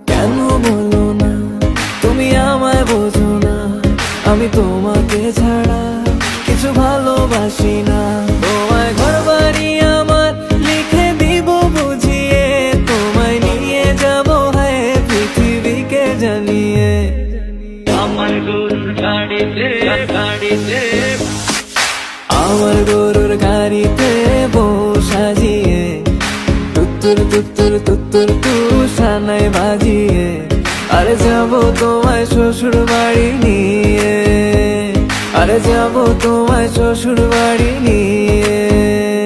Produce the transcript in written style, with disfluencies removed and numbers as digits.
কেন বলো না তুমি আমায় বোঝো না, আমি তোমাকে ছাড়া কিছু ভালোবাসি না। তোমায় ঘর বাড়ি আমার লিখে দিব বুঝিয়ে, তোমায় নিয়ে যাব হ্যাঁ পৃথিবীকে জানিয়ে। আমার গরুর গাড়িতে আমার গরুর গাড়িতে বউ সাজিয়ে, তুত্তুর তুত্তুর তুত্তুর তু সানাই বাজিয়ে, আরে যাবো তোমায় শ্বশুর বাড়ি নিয়ে, আরে যাবো তোমায় শ্বশুর বাড়ি নিয়ে।